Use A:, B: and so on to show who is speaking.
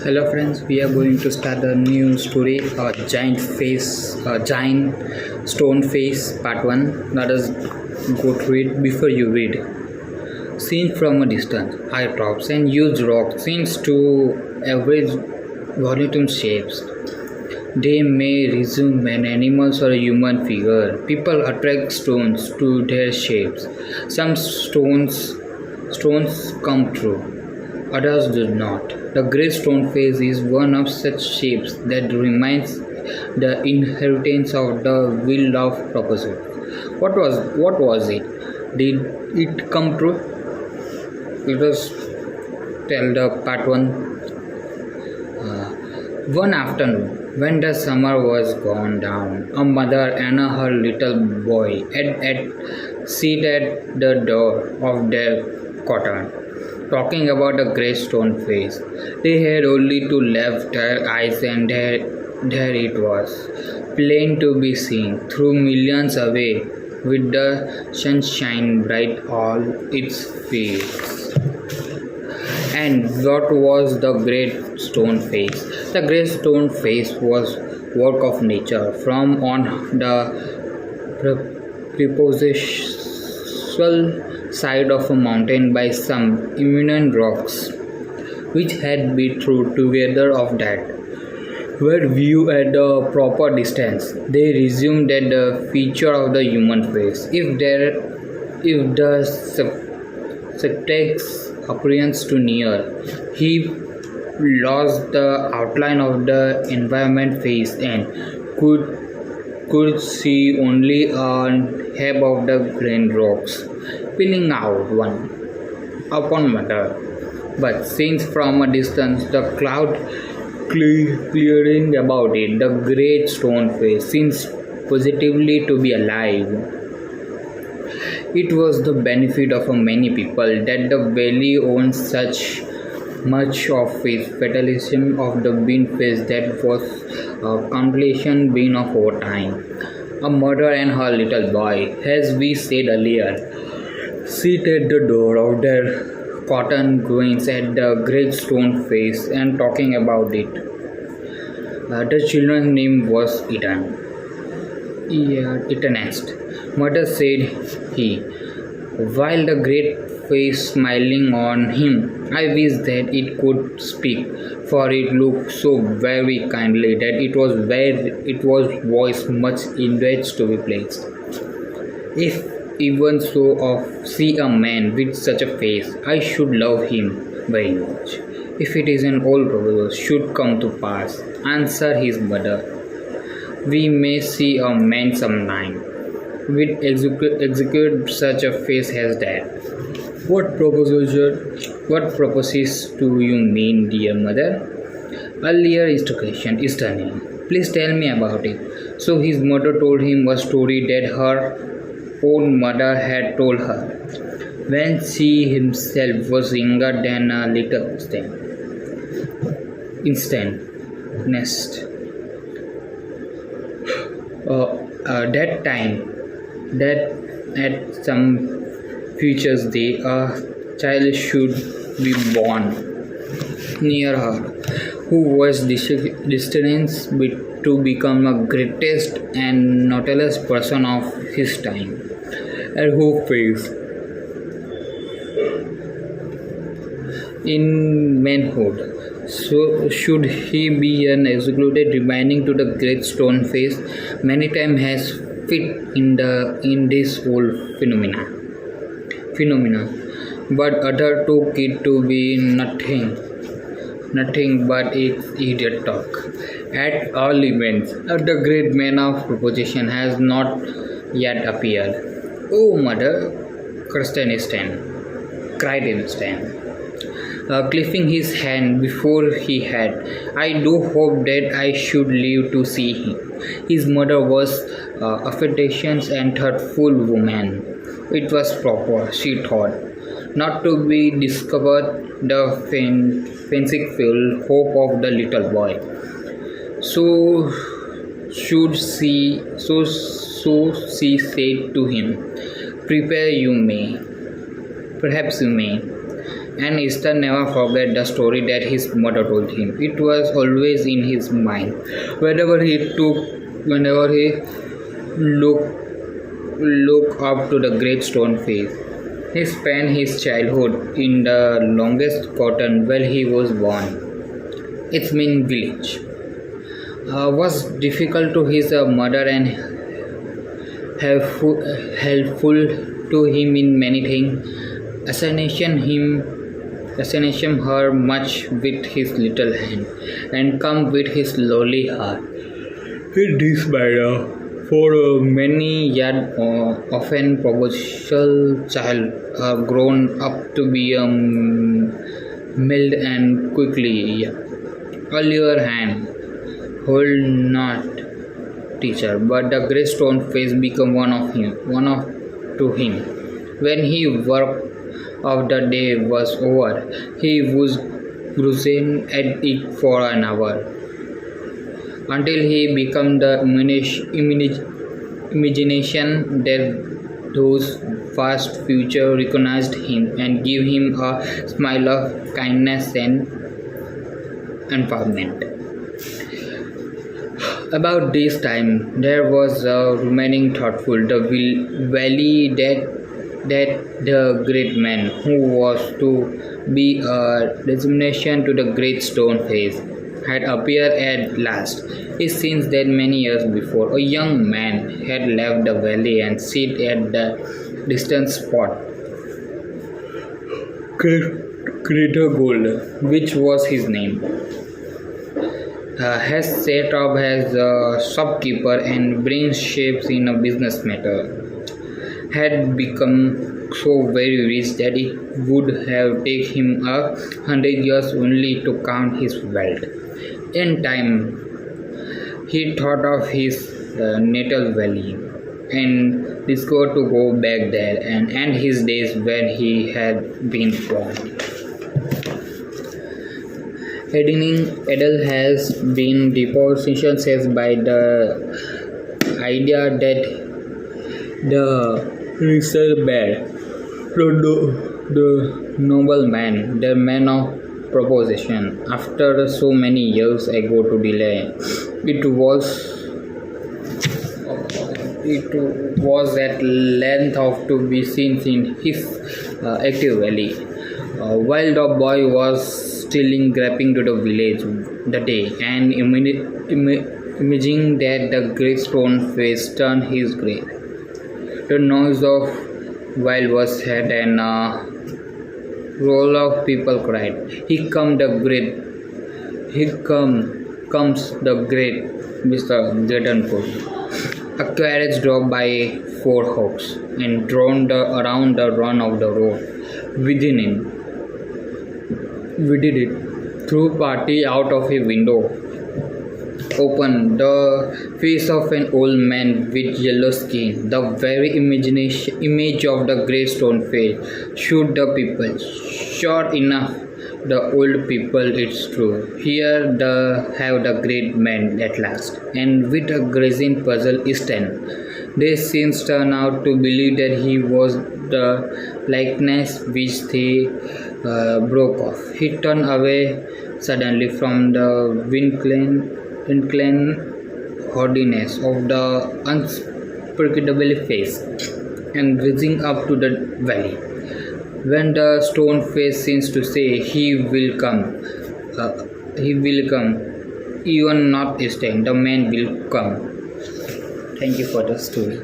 A: Hello friends, we are going to start a new story, giant stone face, part 1. Let us go through it. Before you read. Seen from a distance, high tops and huge rocks seems to average volume shapes. They may resume an animal's or a human figure. People attract stones to their shapes. Some stones come true, others do not. The grey stone face is one of such shapes that reminds the inheritance of the will of proposal. What was it? Did it come true? Let us tell the part one. One afternoon, when the summer was gone down, a mother and her little boy had sit at the door of their cottage, talking about a grey stone face. They had only to lift their eyes, and there it was, plain to be seen, through millions away, with the sunshine bright all its fields. And what was the great stone face? The great stone face was work of nature, from on the prepositional side of a mountain by some eminent rocks, which had been thrown together of that were viewed at a proper distance. They resumed that the feature of the human face. If the subject's appearance too near, he lost the outline of the environment face and could see only a heap of the grained rocks peeling out one upon another. But since from a distance the cloud clearing about it, the great stone face seems positively to be alive. It was the benefit of many people that the valley owns such much of its fatalism of the bean face that was a compilation bean of our time. A mother and her little boy, as we said earlier, sit at the door of their cotton grains at the great stone face and talking about it. The children's name was Etenest. Mother said he, while the great face smiling on him. I wish that it could speak, for it looked so very kindly that it was voice much enraged to be placed. If even so of see a man with such a face, I should love him very much. If it is an old proposal should come to pass, answer his mother. We may see a man sometime with execute such a face as that. What proposes do you mean, dear mother? Earlier instruction is turning. Please tell me about it. So his mother told him a story that her own mother had told her when she himself was younger than a little nest. That time, that at some future day, a child should be born near her, who was destined to become the greatest and noblest person of his time, and who faced in manhood. So should he be an executed remaining to the great stone face many times has fit in this whole phenomena, but other took it to be nothing but its idiot talk. At all events, the great man of proposition has not yet appeared. Oh, mother, cried Einstein, clapping his hand before he had. I do hope that I should live to see him. His mother was affections and thoughtful woman. It was proper, she thought, not to be discovered the fanciful hope of the little boy. So she said to him, Prepare you may, perhaps you may. and Eastern never forgot the story that his mother told him. It was always in his mind. Whenever he looked up to the great stone face. He spent his childhood in the longest cotton where he was born. Its main village was difficult to his mother and helpful to him in many things. Assassination her much with his little hand, and come with his lowly heart. In this manner, for many years, often provincial child grown up to be mild and quickly. Earlier hand, hold not teacher, but the great stone face became one of to him. When he work of the day was over, he was cruising at it for an hour until he became the imagination that those vast future recognized him and gave him a smile of kindness and empowerment. About this time, there was a remaining thoughtful the valley that the great man who was to be a designation to the great stone face had appeared at last. It seems that many years before, a young man had left the valley and sit at the distant spot, Greater Gold, which was his name. Has set up as a shopkeeper and brings shapes in a business matter. Had become so very rich that it would have taken him 100 years only to count his wealth. In time, he thought of his natal valley and discovered to go back there and end his days where he had been born. Adele has been deposited by the idea that the research bear, the noble man, the man of proposition, after so many years ago to delay, it was at length of to be seen in his active valley. While the boy was still groping to the village the day and imaging that the great stone face turned his grave. The noise of wild was heard and a roll of people cried, comes the great Mr. Gadenpur. A carriage drove by 4 horses and drawn around the run of the road. Within it, threw party out of a window. Open the face of an old man with yellow skin, the very image of the grey stone face, showed the people. Sure enough, the old people, it's true. Here have the great man at last, and with a grazing puzzle stand. They since turn out to believe that he was the likeness which they broke off. He turned away suddenly from the inclined haughtiness of the unspeakable face and rising up to the valley. When the stone face seems to say, he will come, even not staying, the man will come. Thank you for the story.